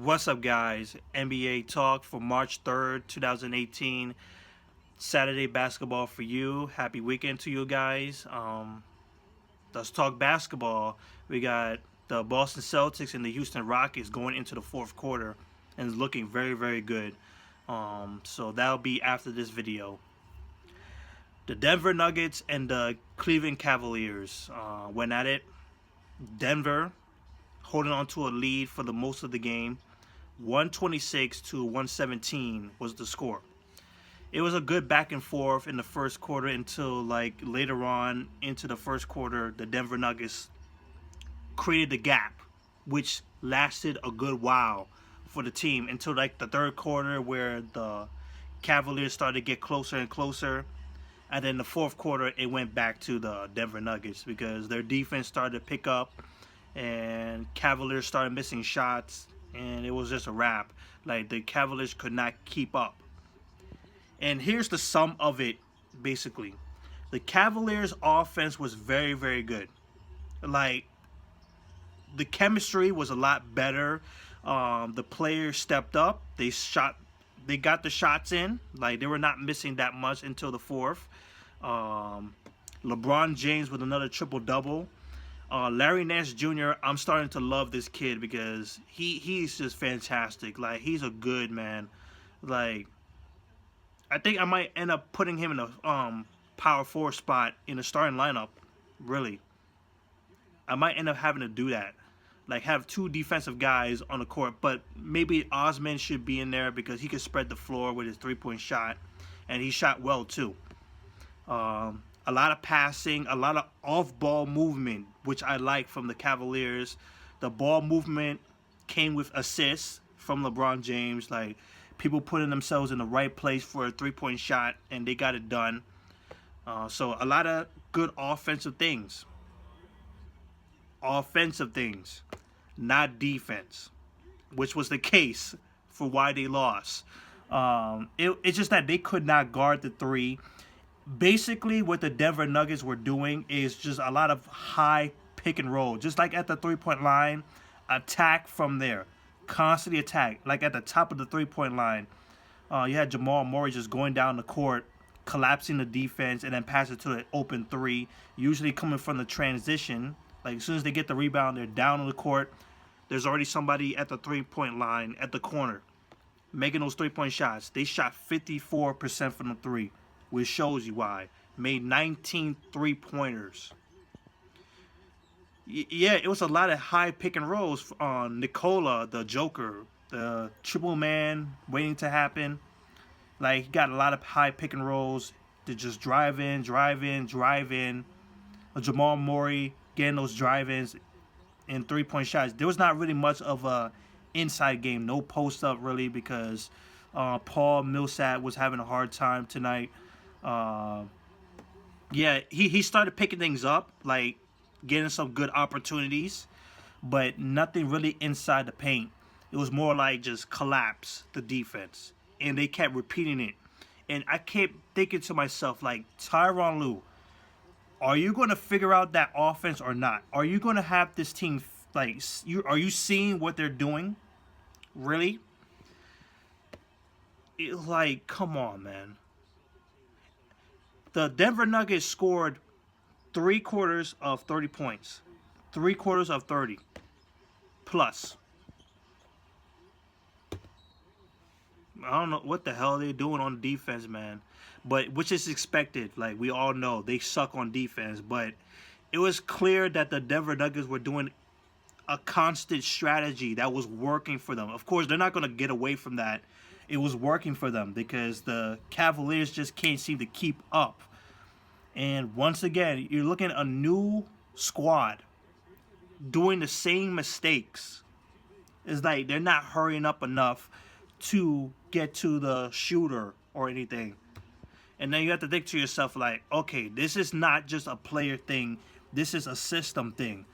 What's up, guys? NBA Talk for March 3rd, 2018. Saturday basketball for you. Happy weekend to you guys. Let's talk basketball. We got the Boston Celtics and the Houston Rockets going into the fourth quarter and it's looking very, very good. So that'll be after this video. The Denver Nuggets and the Cleveland Cavaliers went at it. Denver holding on to a lead for the most of the game. 126 to 117 was the score. It was a good back and forth in the first quarter until later on into the first quarter, the Denver Nuggets created the gap, which lasted a good while for the team until the third quarter where the Cavaliers started to get closer and closer. And then the fourth quarter, it went back to the Denver Nuggets because their defense started to pick up and Cavaliers started missing shots, and it was just a wrap. The Cavaliers could not keep up. And here's the sum of it, basically. The Cavaliers' offense was very, very good. The chemistry was a lot better. The players stepped up. They got the shots in. They were not missing that much until the fourth. LeBron James with another triple-double. Larry Nance Jr., I'm starting to love this kid because he's just fantastic. He's a good man. I think I might end up putting him in a power forward spot in the starting lineup. Really. I might end up having to do that. Have two defensive guys on the court, but maybe Osman should be in there because he could spread the floor with his three-point shot, and he shot well too. A lot of passing, a lot of off-ball movement, which I like from the Cavaliers. The ball movement came with assists from LeBron James, people putting themselves in the right place for a three-point shot, and they got it done. So a lot of good offensive things. Offensive things, not defense, which was the case for why they lost. It's just that they could not guard the three. Basically, what the Denver Nuggets were doing is just a lot of high pick and roll. Just like at the three-point line, attack from there. Constantly attack. At the top of the three-point line, you had Jamal Murray just going down the court, collapsing the defense, and then pass it to the open three, usually coming from the transition. As soon as they get the rebound, they're down on the court. There's already somebody at the three-point line at the corner making those three-point shots. They shot 54% from the three, which shows you why. Made 19 three-pointers. Yeah, it was a lot of high pick and rolls on Nikola, the Joker, the triple man waiting to happen. He got a lot of high pick and rolls to just drive in. Jamal Murray getting those drive-ins and three-point shots. There was not really much of a inside game. No post-up, really, because Paul Millsap was having a hard time tonight. Yeah, he started picking things up, getting some good opportunities, but nothing really inside the paint. It was more just collapse the defense, and they kept repeating it. And I kept thinking to myself, Tyronn Lue, are you going to figure out that offense or not? Are you going to have this team, are you seeing what they're doing? Really? Come on, man. The Denver Nuggets scored 3 quarters of 30 points. 3 quarters of 30. Plus. I don't know what the hell they're doing on defense, man. But which is expected. We all know they suck on defense. But it was clear that the Denver Nuggets were doing a constant strategy that was working for them. Of course, they're not going to get away from that. It was working for them because the Cavaliers just can't seem to keep up. And once again, you're looking at a new squad doing the same mistakes. It's they're not hurrying up enough to get to the shooter or anything. And then you have to think to yourself, okay, this is not just a player thing. This is a system thing.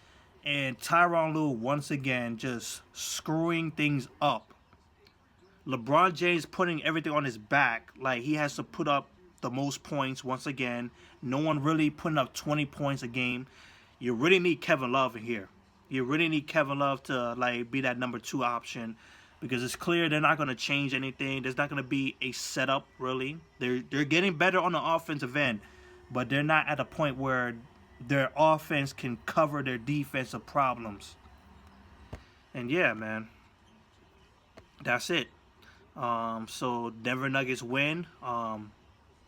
And Tyronn Lue, once again, just screwing things up. LeBron James putting everything on his back. He has to put up the most points once again. No one really putting up 20 points a game. You really need Kevin Love in here. You really need Kevin Love to be that number 2 option. because it's clear they're not going to change anything. There's not going to be a setup really. They're getting better on the offensive end, but they're not at a point where their offense can cover their defensive problems. And yeah, man, that's it. So Denver Nuggets win. For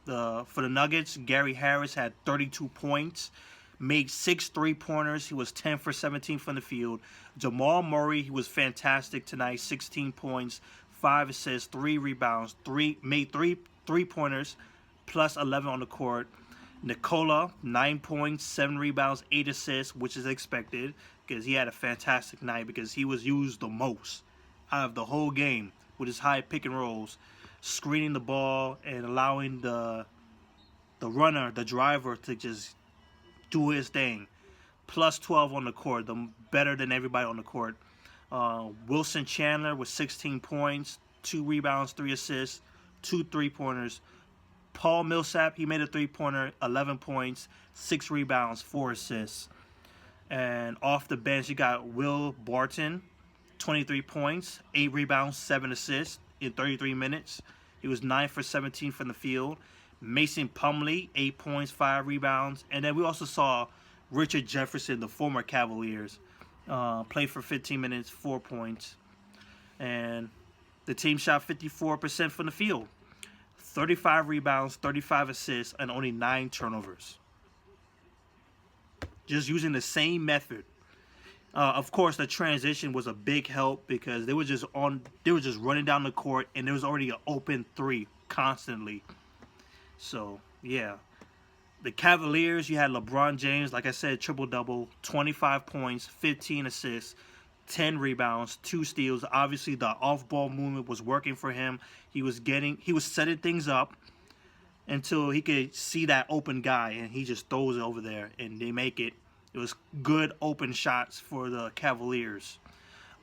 the Nuggets, Gary Harris had 32 points, made 6 3-pointers. He was 10 for 17 from the field. Jamal Murray, he was fantastic tonight, 16 points, 5 assists, 3 rebounds, made 3 3-pointers, plus 11 on the court. Nikola, 9 points, 7 rebounds, 8 assists, which is expected because he had a fantastic night because he was used the most out of the whole game with his high pick and rolls, screening the ball and allowing the runner, the driver, to just do his thing. Plus 12 on the court, better than everybody on the court. Wilson Chandler with 16 points, 2 rebounds, 3 assists, 2 3-pointers. Paul Millsap, he made a 3-pointer, 11 points, 6 rebounds, 4 assists. And off the bench, you got Will Barton, 23 points, 8 rebounds, 7 assists in 33 minutes. He was 9 for 17 from the field. Mason Plumlee, 8 points, 5 rebounds. And then we also saw Richard Jefferson, the former Cavaliers, play for 15 minutes, 4 points. And the team shot 54% from the field. 35 rebounds, 35 assists, and only 9 turnovers. Just using the same method. Of course, the transition was a big help because they were just running down the court, and there was already an open 3 constantly. So yeah, the Cavaliers, you had LeBron James, like I said, triple-double, 25 points, 15 assists, 10 rebounds, 2 steals. Obviously, the off-ball movement was working for him. He was setting things up until he could see that open guy, and he just throws it over there, and they make it. It was good open shots for the Cavaliers.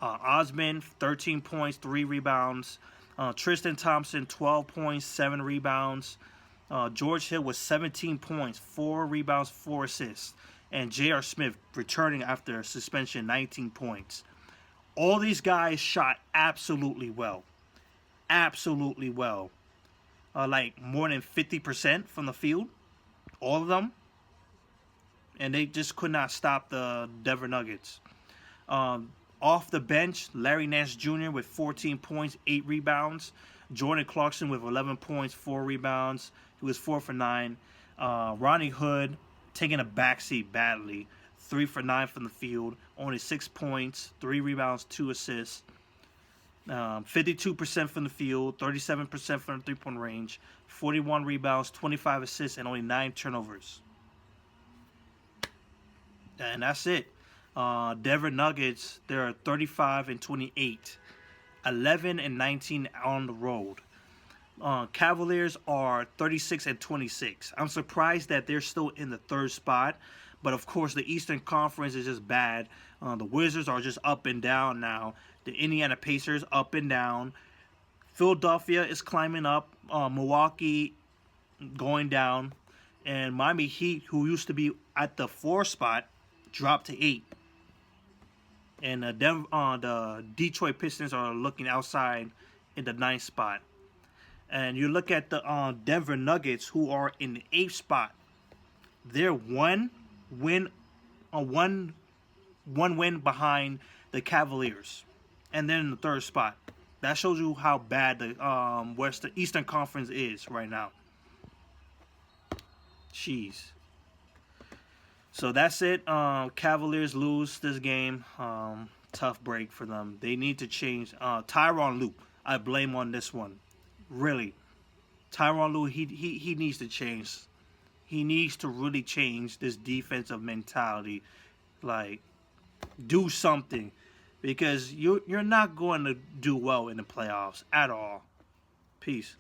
Osman, 13 points, 3 rebounds. Tristan Thompson, 12 points, 7 rebounds. George Hill was 17 points, 4 rebounds, 4 assists. And J.R. Smith, returning after suspension, 19 points. All these guys shot absolutely well. Absolutely well. Like more than 50% from the field. All of them. And they just could not stop the Denver Nuggets. Off the bench, Larry Nance Jr. with 14 points, 8 rebounds. Jordan Clarkson with 11 points, 4 rebounds. He was 4 for 9. Ronnie Hood taking a backseat badly. 3 for 9 from the field. Only 6 points, 3 rebounds, 2 assists. 52% from the field, 37% from the three-point range. 41 rebounds, 25 assists, and only 9 turnovers. And that's it. Denver Nuggets, they're 35-28. 11-19 on the road. Cavaliers are 36-26. I'm surprised that they're still in the 3rd spot, but of course the Eastern Conference is just bad. The Wizards are just up and down now. The Indiana Pacers up and down. Philadelphia is climbing up. Milwaukee going down, and Miami Heat, who used to be at the 4 spot, dropped to 8. And the Detroit Pistons are looking outside in the 9th spot. And you look at the Denver Nuggets, who are in the 8th spot. They're one win behind the Cavaliers, and then in the 3rd spot. That shows you how bad the Eastern Conference is right now. Jeez. So that's it. Cavaliers lose this game. Tough break for them. They need to change. Tyronn Lue, I blame on this one. Really. Tyronn Lue, he needs to change. He needs to really change this defensive mentality. Like, do something. Because you're not going to do well in the playoffs at all. Peace.